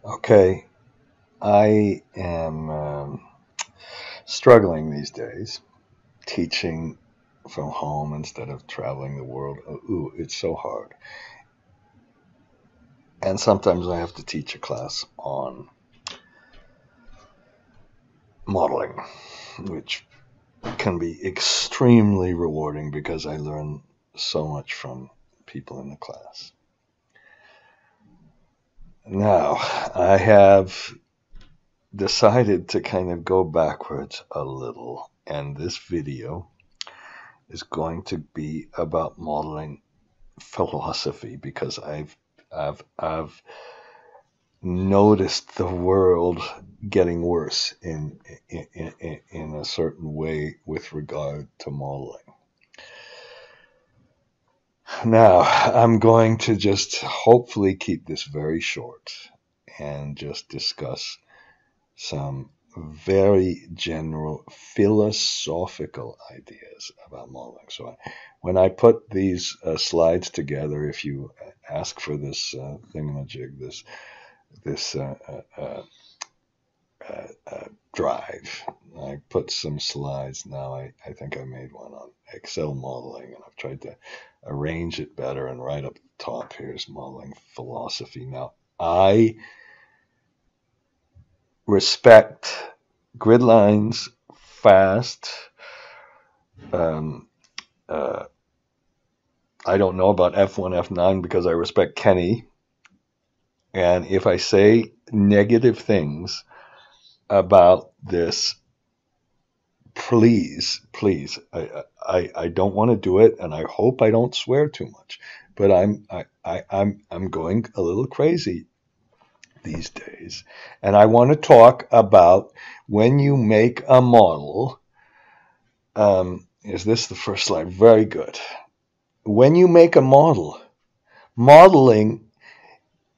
Okay, I am struggling these days, teaching from home instead of traveling the world. Ooh, it's so hard. And sometimes I have to teach a class on modeling, which can be extremely rewarding because I learn so much from people in the class. Now, I have decided to kind of go backwards a little, and this video is going to be about modeling philosophy because I've noticed the world getting worse in a certain way with regard to modeling. Now, I'm going to just hopefully keep this very short and just discuss some very general philosophical ideas about modeling. So when I put these slides together, if you ask for this thingamajig, this drive, I put some slides now. I think I made one on Excel modeling, and I've tried to arrange it better. And right up the top, here's modeling philosophy. Now, I respect grid lines, fast. I don't know about F1, F9 because I respect Kenny. And if I say negative things about this, please, I don't want to do it, and I hope I don't swear too much. But I'm going a little crazy these days, and I want to talk about when you make a model. Is this the first slide? Very good. When you make a model, modeling,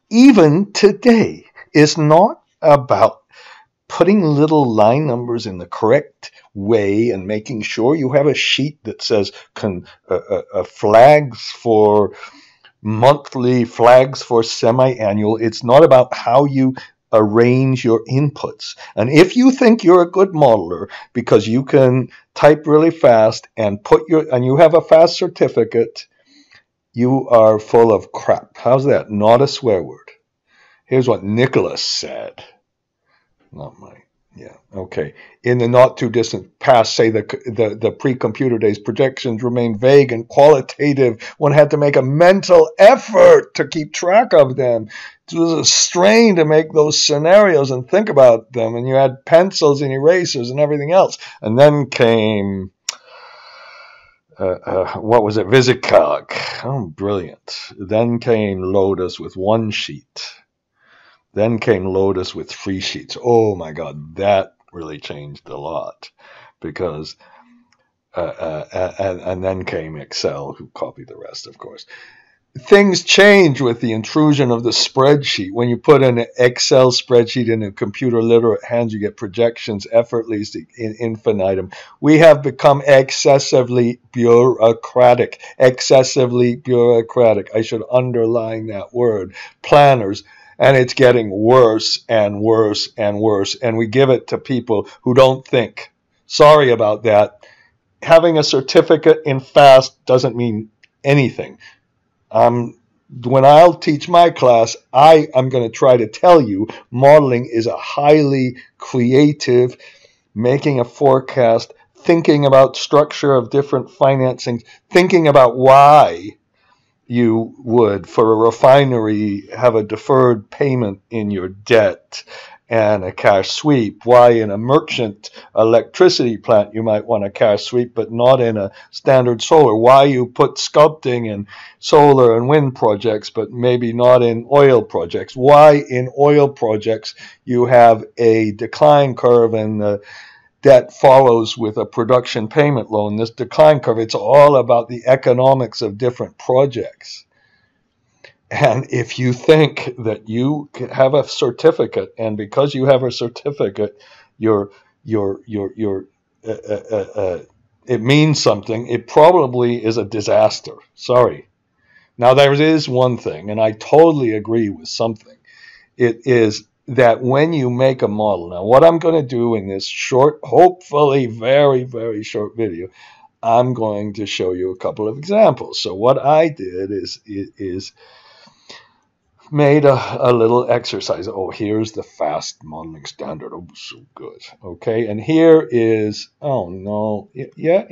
even today, is not about putting little line numbers in the correct way and making sure you have a sheet that says flags for monthly, flags for semi-annual. It's not about how you arrange your inputs. And if you think you're a good modeler because you can type really fast and you have a fast certificate, you are full of crap. How's that? Not a swear word. Here's what Nicholas said. Not mine. Yeah. Okay. In the not too distant past, say the pre-computer days, projections remained vague and qualitative. One had to make a mental effort to keep track of them. It was a strain to make those scenarios and think about them. And you had pencils and erasers and everything else. And then came, what was it? VisiCalc. Oh, brilliant. Then came Lotus with one sheet. Then came Lotus with 3 sheets. Oh my God, that really changed a lot because, and then came Excel, who copied the rest, of course. Things change with the intrusion of the spreadsheet. When you put an Excel spreadsheet in a computer literate hands, you get projections effortlessly in infinitum. We have become excessively bureaucratic. Excessively bureaucratic. I should underline that word. Planners. And it's getting worse and worse and worse. And we give it to people who don't think. Sorry about that. Having a certificate in fast doesn't mean anything. When I'll teach my class, I am going to try to tell you modeling is a highly creative, making a forecast, thinking about structure of different financings, thinking about why you would, for a refinery, have a deferred payment in your debt and a cash sweep. Why in a merchant electricity plant you might want a cash sweep, but not in a standard solar. Why you put sculpting in solar and wind projects, but maybe not in oil projects. Why in oil projects you have a decline curve and the debt follows with a production payment loan. This decline curve, it's all about the economics of different projects. And if you think that you have a certificate, and because you have a certificate, it means something, it probably is a disaster. Sorry. Now, there is one thing, and I totally agree with something. It is that when you make a model, now what I'm going to do in this short, hopefully very, very short video, I'm going to show you a couple of examples. So what I did is made a little exercise. Oh, here's the fast modeling standard. Oh, so good. Okay, and here is, oh no, yeah,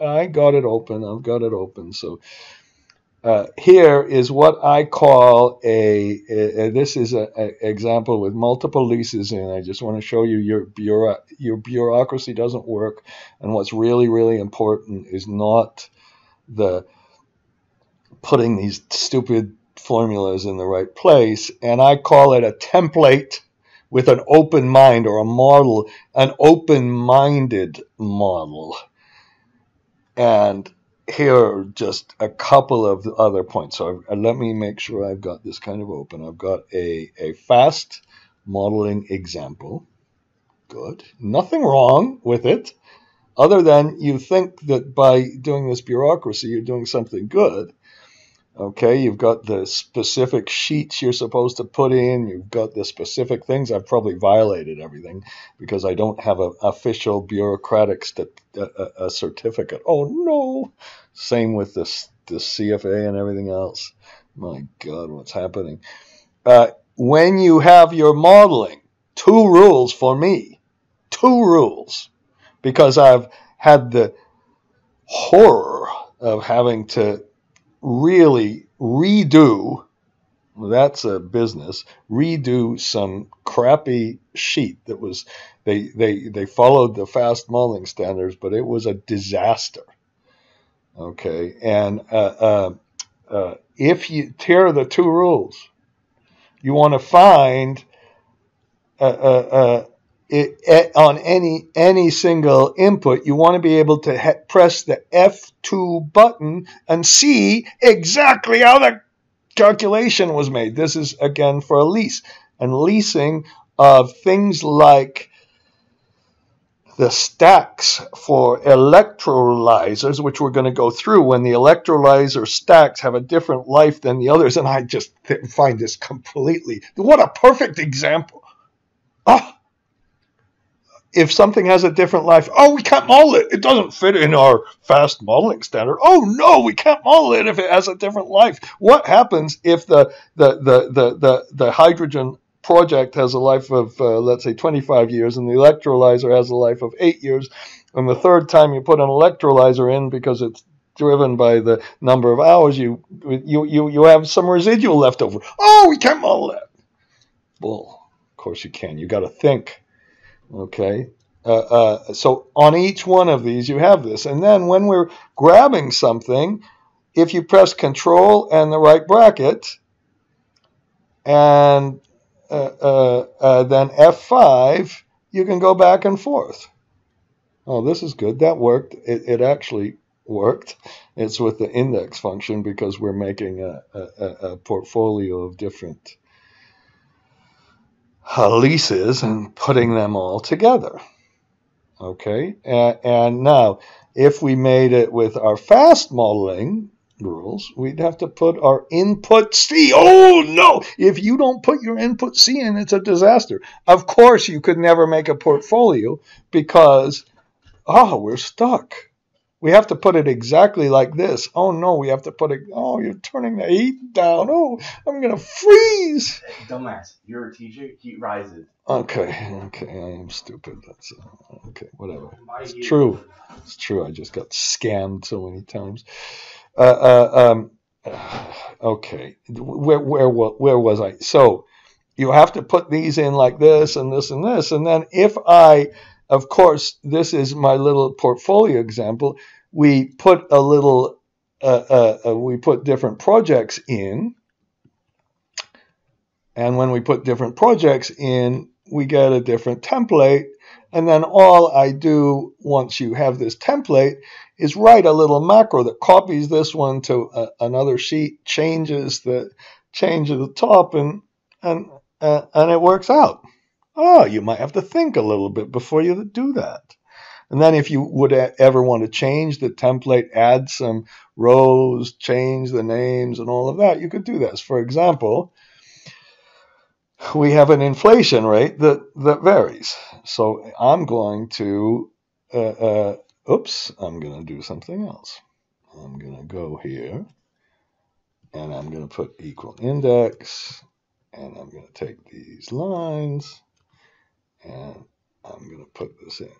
I got it open. I've got it open. So here is what I call this is an example with multiple leases, and I just want to show you your bureaucracy doesn't work, and what's really, really important is not the putting these stupid formulas in the right place, and I call it a template with an open mind, or a model, an open-minded model. And here are just a couple of other points. So let me make sure I've got this kind of open. I've got a fast modeling example. Good. Nothing wrong with it, other than you think that by doing this bureaucracy, you're doing something good. Okay, you've got the specific sheets you're supposed to put in. You've got the specific things. I've probably violated everything because I don't have an official bureaucratic certificate. Oh, no. Same with the CFA and everything else. My God, what's happening? When you have your modeling, 2 rules for me. 2 rules. Because I've had the horror of having to really redo, that's a business, redo some crappy sheet that was, they followed the fast modeling standards, but it was a disaster. Okay, and if you tear the 2 rules, you want to find on any single input, you want to be able to press the F2 button and see exactly how the calculation was made. This is, again, for a lease. And leasing of things like the stacks for electrolyzers, which we're going to go through, when the electrolyzer stacks have a different life than the others. And I just find this completely, what a perfect example. Oh, if something has a different life, oh, we can't model it. It doesn't fit in our fast modeling standard. Oh, no, we can't model it if it has a different life. What happens if the hydrogen project has a life of, let's say, 25 years, and the electrolyzer has a life of 8 years, and the third time you put an electrolyzer in because it's driven by the number of hours, you have some residual left over. Oh, we can't model that. Well, of course you can. You got to think. Okay, so on each one of these you have this, and then when we're grabbing something, if you press Control and the right bracket, and then F5, you can go back and forth. Oh, this is good. That worked. It actually worked. It's with the index function because we're making a portfolio of different leases and putting them all together. Okay, and now if we made it with our fast modeling rules, we'd have to put our input C. Oh no, if you don't put your input C in, it's a disaster. Of course you could never make a portfolio because, we're stuck. We have to put it exactly like this. Oh no, we have to put it, oh, you're turning the heat down. Oh, I'm going to freeze. Dumbass, you're a teacher, heat rises. Okay, I am stupid. That's okay, whatever. It's true. It's true. I just got scammed so many times. Okay, where was I? So you have to put these in like this and this and this, and then if of course, this is my little portfolio example. We put a little, we put different projects in, and when we put different projects in, we get a different template. And then all I do once you have this template is write a little macro that copies this one to another sheet, changes the top, and it works out. Oh, you might have to think a little bit before you do that. And then if you would ever want to change the template, add some rows, change the names and all of that, you could do this. For example, we have an inflation rate that varies. So I'm going to, oops, I'm going to do something else. I'm going to go here and I'm going to put equal index, and I'm going to take these lines and I'm going to put this in.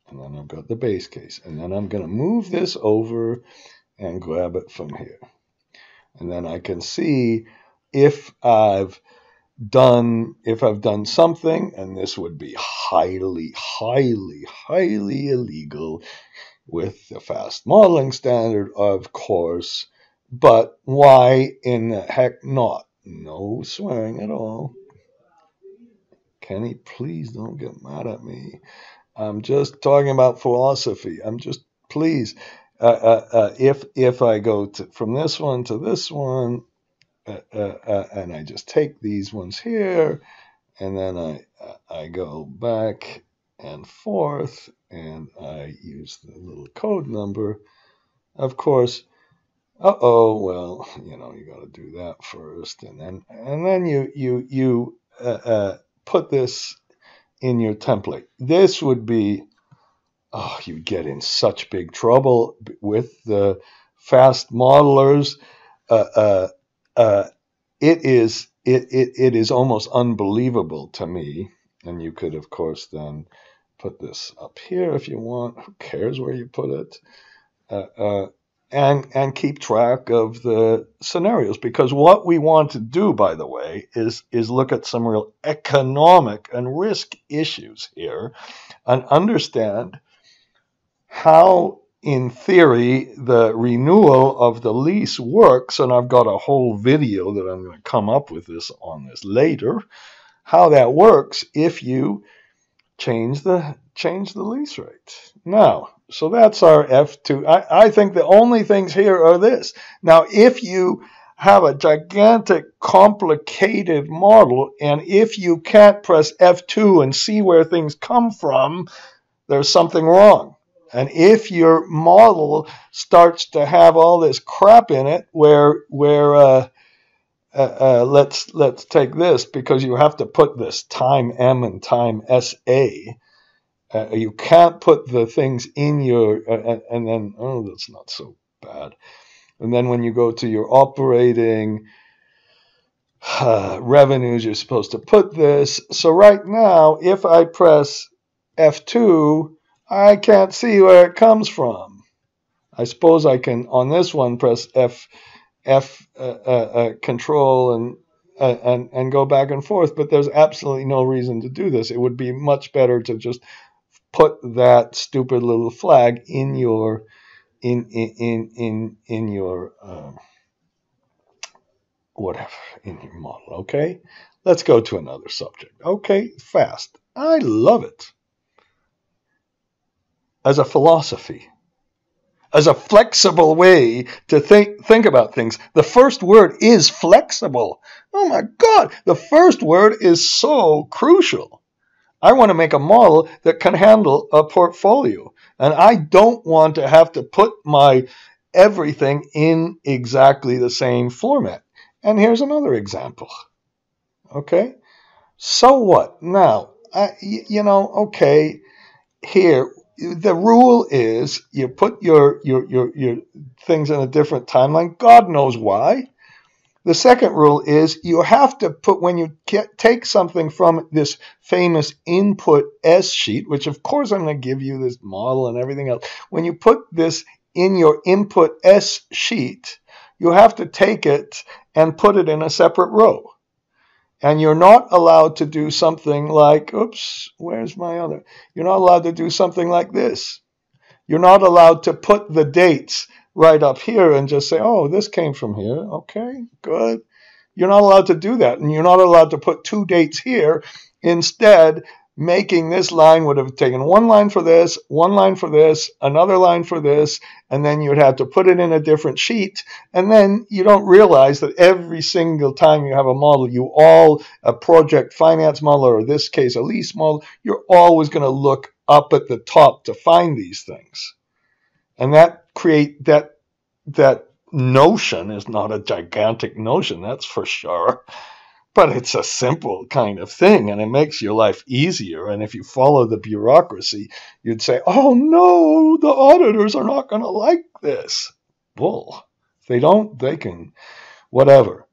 And then I've got the base case. And then I'm going to move this over and grab it from here. And then I can see if I've done something, and this would be highly, highly, highly illegal with the fast modeling standard, of course. But why in the heck not? No swearing at all. Kenny, please don't get mad at me. I'm just talking about philosophy. Please, if I go from this one to this one, and I just take these ones here, and then I go back and forth, and I use the little code number. Of course, well, you got to do that first, and then you put this in your template. This would be, you get in such big trouble with the fast modelers. It is almost unbelievable to me. And you could, of course, then put this up here if you want. Who cares where you put it? And keep track of the scenarios, because what we want to do, by the way, is look at some real economic and risk issues here and understand how, in theory, the renewal of the lease works. And I've got a whole video that I'm going to come up with on this later, how that works if you change the lease rate. Now, so that's our F2. I think the only things here are this. Now, if you have a gigantic, complicated model, and if you can't press F2 and see where things come from, there's something wrong. And if your model starts to have all this crap in it, where let's take this, because you have to put this time M and time SA. You can't put the things in your, and then, that's not so bad. And then when you go to your operating revenues, you're supposed to put this. So right now, if I press F2, I can't see where it comes from. I suppose I can, on this one, press F control and go back and forth, but there's absolutely no reason to do this. It would be much better to just put that stupid little flag in your whatever, in your model. Okay, let's go to another subject. Okay, fast. I love it as a philosophy, as a flexible way to think about things. The first word is flexible. Oh my God, the first word is so crucial. I want to make a model that can handle a portfolio. And I don't want to have to put my everything in exactly the same format. And here's another example. Okay? So what? Now, okay, here, the rule is you put your things in a different timeline. God knows why. The second rule is you have to put, when you take something from this famous input S sheet, which of course I'm going to give you this model and everything else. When you put this in your input S sheet, you have to take it and put it in a separate row. And you're not allowed to do something like, oops, where's my other? You're not allowed to do something like this. You're not allowed to put the dates right up here and just say, oh, this came from here. Okay, good. You're not allowed to do that. And you're not allowed to put two dates here. Instead, making this line would have taken one line for this, one line for this, another line for this, and then you would have to put it in a different sheet. And then you don't realize that every single time you have a model, a project finance model, or in this case, a lease model, you're always going to look up at the top to find these things. And that notion is not a gigantic notion, that's for sure. But it's a simple kind of thing, and it makes your life easier. And if you follow the bureaucracy, you'd say, oh no, the auditors are not going to like this. Bull. If they don't, they can, whatever.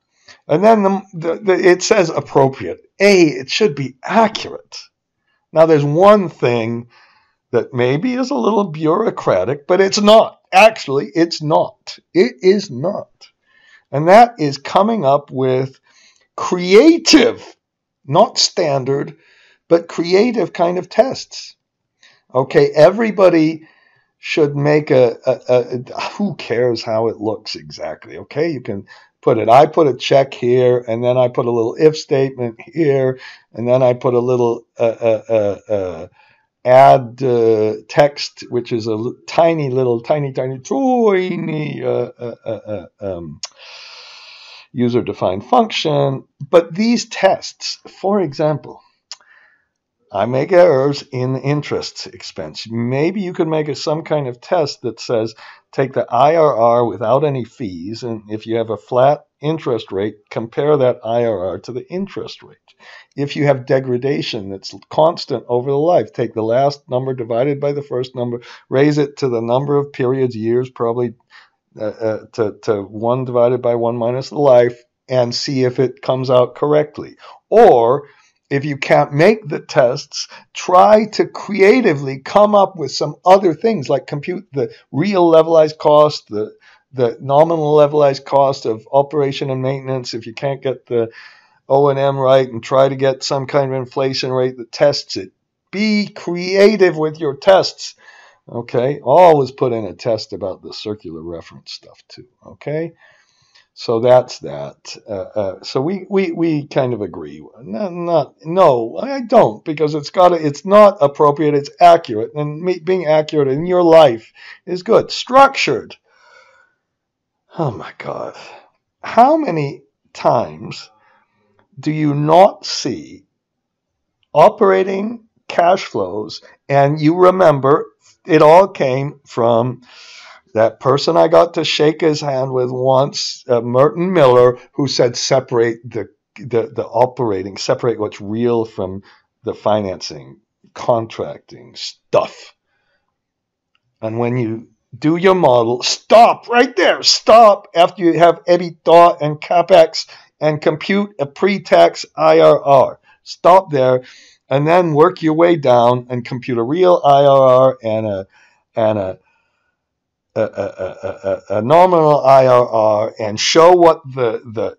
And then it says appropriate. It should be accurate. Now, there's one thing that maybe is a little bureaucratic, but it's not. Actually, it's not. It is not. And that is coming up with creative, not standard, but creative kind of tests. Okay, everybody should make who cares how it looks exactly? Okay, you can I put a check here, and then I put a little if statement here, and then I put a little add text, which is a tiny user-defined function. But these tests, for example, I make errors in interest expense. Maybe you could make some kind of test that says take the IRR without any fees, and if you have a flat interest rate, compare that IRR to the interest rate. If you have degradation that's constant over the life, take the last number divided by the first number, raise it to the number of periods, years, probably to 1 divided by 1 minus the life, and see if it comes out correctly. Or if you can't make the tests, try to creatively come up with some other things, like compute the real levelized cost, the nominal levelized cost of operation and maintenance. If you can't get the O&M right, and try to get some kind of inflation rate that tests it. Be creative with your tests. Okay, always put in a test about the circular reference stuff too. Okay. So that's that. So we kind of agree. No, I don't, because it's not appropriate. It's accurate, and being accurate in your life is good. Structured. Oh my God, how many times do you not see operating cash flows, and you remember it all came from that person I got to shake his hand with once, Merton Miller, who said separate the operating, separate what's real from the financing, contracting stuff. And when you do your model, stop right there. Stop after you have EBITDA and CapEx and compute a pre-tax IRR. Stop there, and then work your way down and compute a real IRR and a nominal IRR, and show what the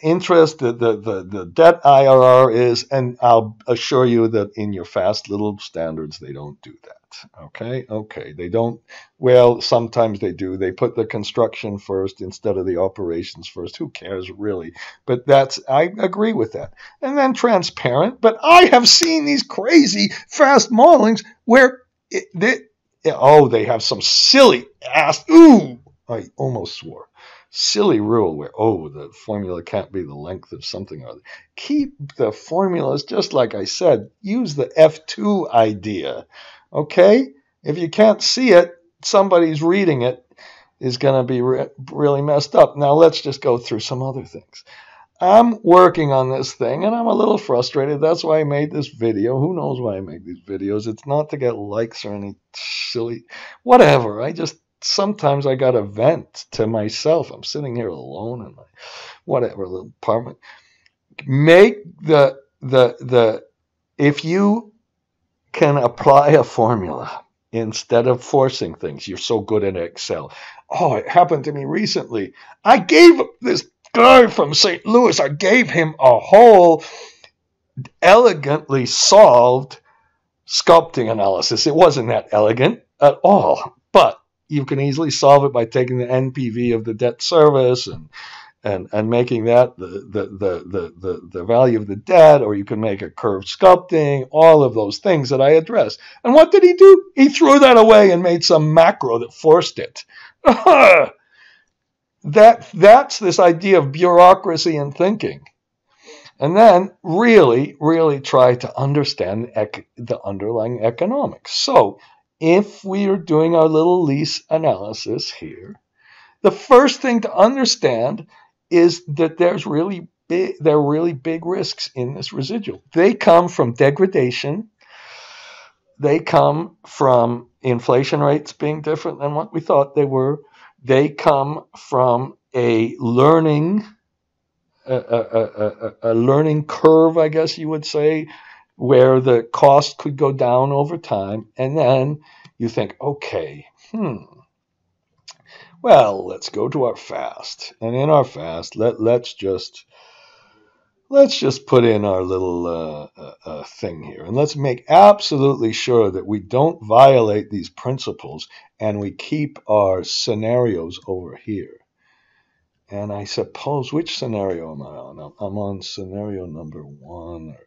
interest, the debt IRR is, and I'll assure you that in your fast little standards, they don't do that. Okay, they don't. Well, sometimes they do. They put the construction first instead of the operations first. Who cares, really? But I agree with that. And then transparent. But I have seen these crazy fast modelings where they have some silly ass. Ooh, I almost swore. Silly rule where, the formula can't be the length of something or other. Keep the formulas just like I said. Use the F2 idea. Okay? If you can't see it, somebody's reading it is going to be really messed up. Now let's just go through some other things. I'm working on this thing, and I'm a little frustrated. That's why I made this video. Who knows why I make these videos? It's not to get likes or any silly whatever. Sometimes I got to vent to myself. I'm sitting here alone in my whatever little apartment. Make if you can apply a formula instead of forcing things. You're so good at Excel. Oh, it happened to me recently. I gave this guy from St. Louis, I gave him a whole elegantly solved sculpting analysis. It wasn't that elegant at all, but you can easily solve it by taking the NPV of the debt service and making that the value of the debt, or you can make a curve sculpting, all of those things that I addressed. And what did he do? He threw that away and made some macro that forced it. That's this idea of bureaucracy and thinking. And then really, really try to understand the underlying economics. So if we are doing our little lease analysis here, the first thing to understand is that there's really there are really big risks in this residual. They come from degradation. They come from inflation rates being different than what we thought they were. They come from a learning a learning curve, I guess you would say, where the cost could go down over time. And then you think, okay, well, let's go to our fast. And in our fast, let's just put in our little thing here, and let's make absolutely sure that we don't violate these principles, and we keep our scenarios over here. And I suppose, which scenario am I on? I'm on scenario number 1 or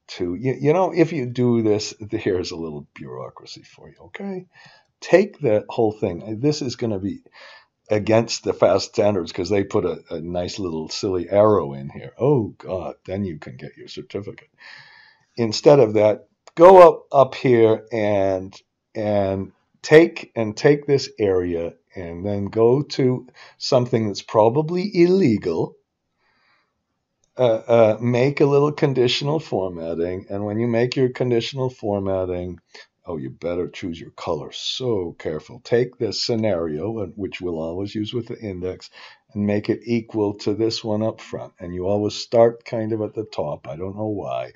2. You know, if you do this, here's a little bureaucracy for you, okay? Take the whole thing. This is going to be against the fast standards because they put a nice little silly arrow in here. Oh, God, then you can get your certificate. Instead of that, go up here and take this area and then go to something that's probably illegal. Make a little conditional formatting, and when you make your conditional formatting, oh, you better choose your color. So careful. Take this scenario, which we'll always use with the index, and make it equal to this one up front. And you always start kind of at the top. I don't know why.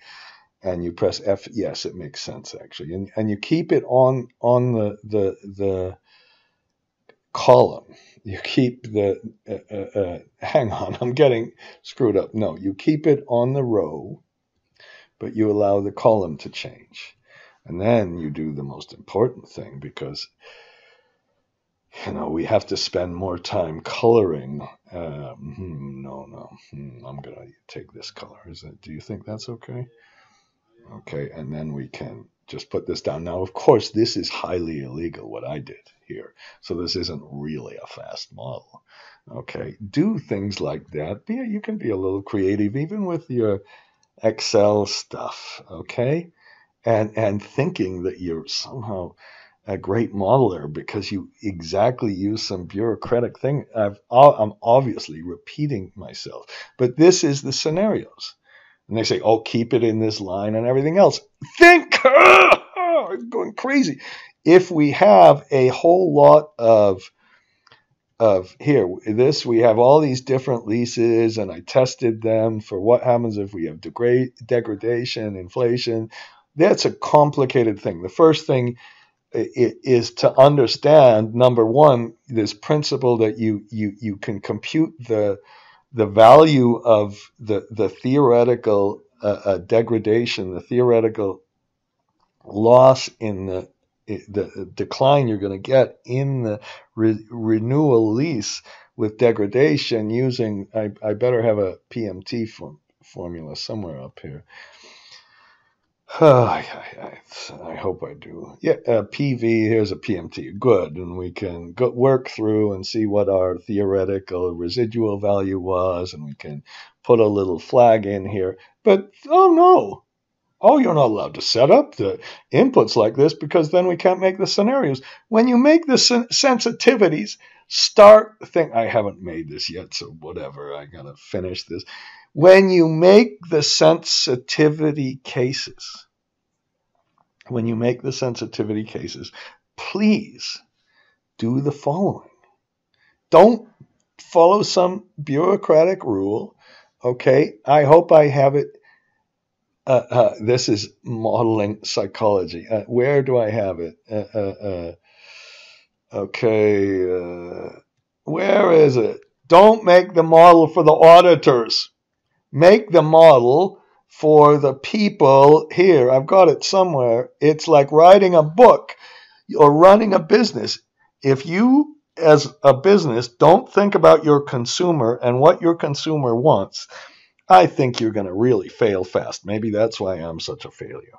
And you press F. Yes, it makes sense actually. And you keep it on the column. You keep the hang on, I'm getting screwed up. No, you keep it on the row, but you allow the column to change. And then you do the most important thing, because we have to spend more time coloring. No. I'm going to take this color. Do you think that's okay? Okay, and then we can just put this down. Now, of course, this is highly illegal, what I did here. So this isn't really a fast model. Okay, do things like that. You can be a little creative, even with your Excel stuff, okay? And thinking that you're somehow a great modeler because you exactly use some bureaucratic thing. I'm obviously repeating myself, but this is the scenarios. And they say, oh, keep it in this line and everything else. Think! I'm going crazy. If we have a whole lot of here, we have all these different leases, and I tested them for what happens if we have degradation, inflation. That's a complicated thing. The first thing is to understand, number one, this principle that you can compute the value of the theoretical degradation, the theoretical loss in the decline you're going to get in the renewal lease with degradation using, I better have a PMT formula somewhere up here. I hope I do. Yeah, PV, here's a PMT. Good. And we can work through and see what our theoretical residual value was, and we can put a little flag in here. But, oh no. Oh, you're not allowed to set up the inputs like this, because then we can't make the scenarios. When you make the sensitivities, I haven't made this yet, so whatever. I got to finish this. When you make the sensitivity cases, please do the following. Don't follow some bureaucratic rule. Okay, I hope I have it. This is modeling psychology. Where do I have it? Okay, where is it? Don't make the model for the auditors. Make the model for the people here. I've got it somewhere. It's like writing a book or running a business. If you, as a business, don't think about your consumer and what your consumer wants, I think you're going to really fail fast. Maybe that's why I'm such a failure.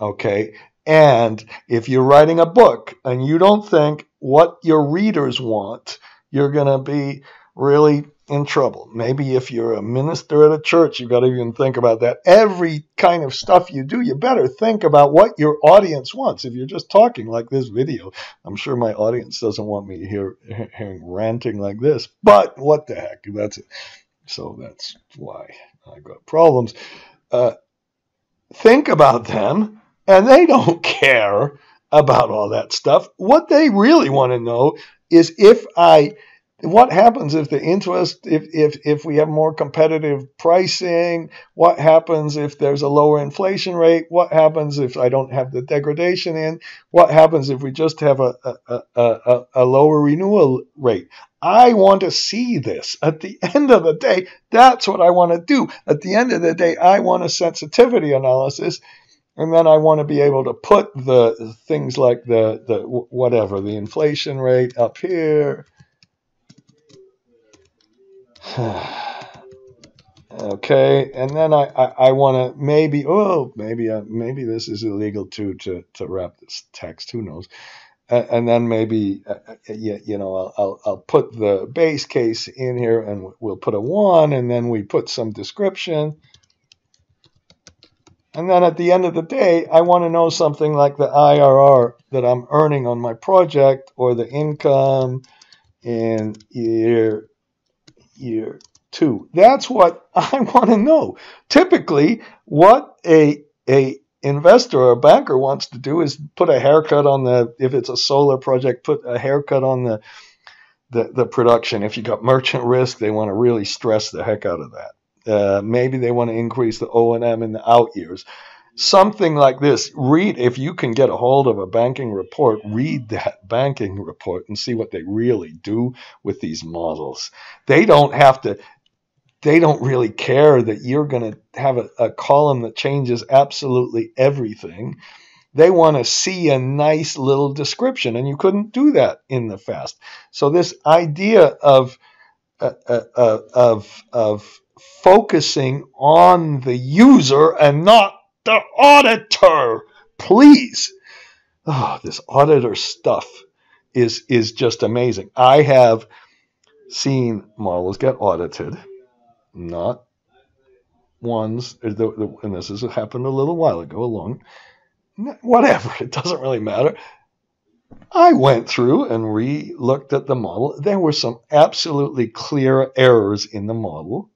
Okay? And if you're writing a book and you don't think what your readers want, you're going to be really in trouble. Maybe if you're a minister at a church, you've got to even think about that. Every kind of stuff you do, you better think about what your audience wants. If you're just talking like this video, I'm sure my audience doesn't want me hearing ranting like this, but what the heck, that's it. So that's why I got problems. Think about them, and they don't care about all that stuff. What they really want to know is what happens if the interest, if we have more competitive pricing, what happens if there's a lower inflation rate, what happens if I don't have the degradation in, what happens if we just have a lower renewal rate. I want to see this. At the end of the day, that's what I want to do. At the end of the day, I want a sensitivity analysis, and then I want to be able to put the things like the inflation rate up here. Okay, and then I want to maybe this is illegal too to wrap this text. Who knows? And then maybe I'll put the base case in here, and we'll put a 1, and then we put some description. And then at the end of the day, I want to know something like the IRR that I'm earning on my project, or the income in year 2. That's what I want to know. Typically, what a investor or a banker wants to do is put a haircut on if it's a solar project, put a haircut on the production. If you got merchant risk, they want to really stress the heck out of that. Maybe they want to increase the O&M in the out years. Something like this. If you can get a hold of a banking report, read that banking report and see what they really do with these models. They don't really care that you're going to have a column that changes absolutely everything. They want to see a nice little description, and you couldn't do that in the FAST. So this idea of focusing on the user and not the auditor, please. Oh, this auditor stuff is just amazing. I have seen models get audited, not ones, and this has happened a little while ago, whatever, it doesn't really matter. I went through and re-looked at the model. There were some absolutely clear errors in the model.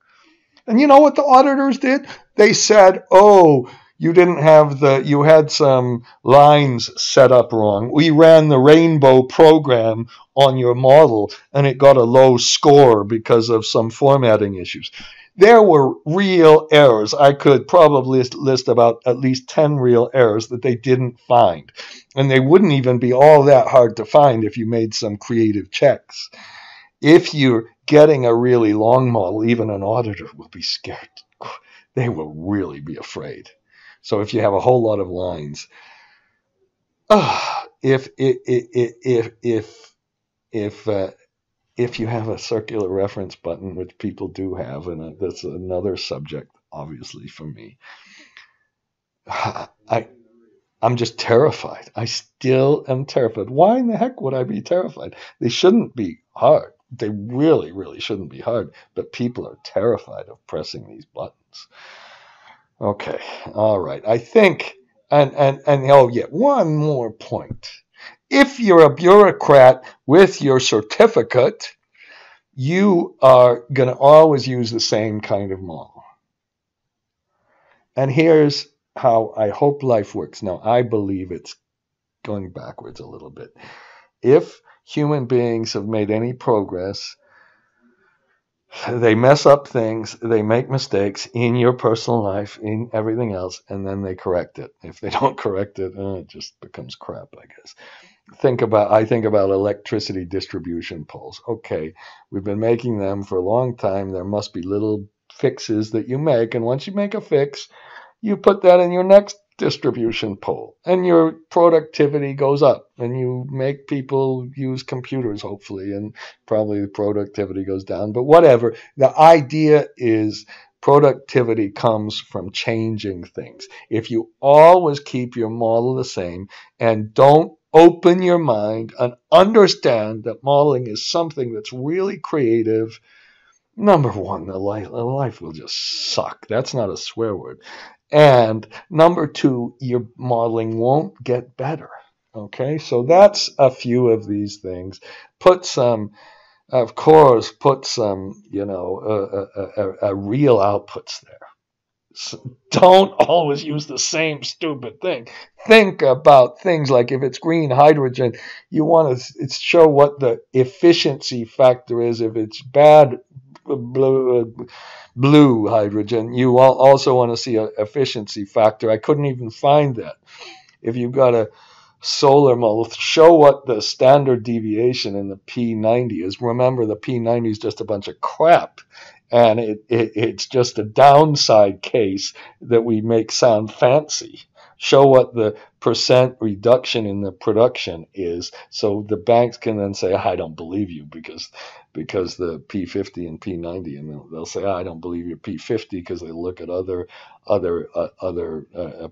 And you know what the auditors did? They said, oh, you had some lines set up wrong. We ran the rainbow program on your model, and it got a low score because of some formatting issues. There were real errors. I could probably list about at least 10 real errors that they didn't find. And they wouldn't even be all that hard to find if you made some creative checks. If you're getting a really long model, even an auditor will be scared. They will really be afraid. So if you have a whole lot of lines, if you have a circular reference button, which people do have, and that's another subject, obviously, for me, I'm just terrified. I still am terrified. Why in the heck would I be terrified? They shouldn't be hard. They really, really shouldn't be hard. But people are terrified of pressing these buttons. Okay, all right. I think, and oh yeah, one more point. If you're a bureaucrat with your certificate, you are going to always use the same kind of model. And here's how I hope life works. Now, I believe it's going backwards a little bit. If human beings have made any progress, they mess up things, they make mistakes in your personal life, in everything else, and then they correct it. If they don't correct it, it just becomes crap, I guess. I think about electricity distribution poles. Okay, we've been making them for a long time. There must be little fixes that you make, and once you make a fix, you put that in your next distribution pole, and your productivity goes up, and you make people use computers, hopefully, and probably the productivity goes down. But whatever, the idea is productivity comes from changing things. If you always keep your model the same and don't open your mind and understand that modeling is something that's really creative, number one, the life will just suck. That's not a swear word. And number two, your modeling won't get better. Okay, so that's a few of these things. Put some Of course, put some, real outputs there. Don't always use the same stupid thing. Think about things like if it's green hydrogen, you want to show what the efficiency factor is. If it's bad blue hydrogen, you also want to see an efficiency factor. I couldn't even find that. If you've got a solar model, show what the standard deviation in the P90 is. Remember, the P90 is just a bunch of crap, and it's just a downside case that we make sound fancy. Show what the percent reduction in the production is, so the banks can then say, I don't believe you because the P50 and P90, and they'll say, I don't believe your P50 because they look at other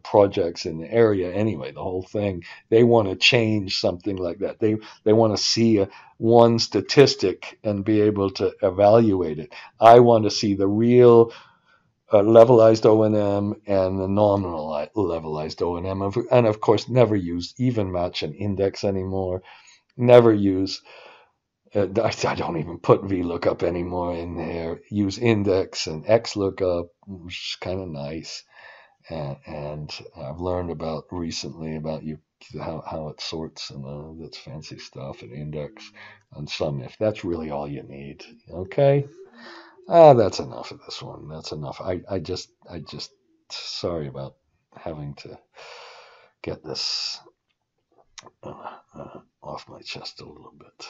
projects in the area anyway. The whole thing, they want to change something like that. They want to see one statistic and be able to evaluate it. I want to see the real levelized O&M and the nominal levelized O&M, and of course never use even match an index anymore. Never use I don't even put VLOOKUP anymore in there. Use index and XLOOKUP, which is kind of nice. And I've learned about recently about how it sorts and that's fancy stuff and index and sum if. That's really all you need. Okay. That's enough of this one. That's enough. I just sorry about having to get this off my chest a little bit.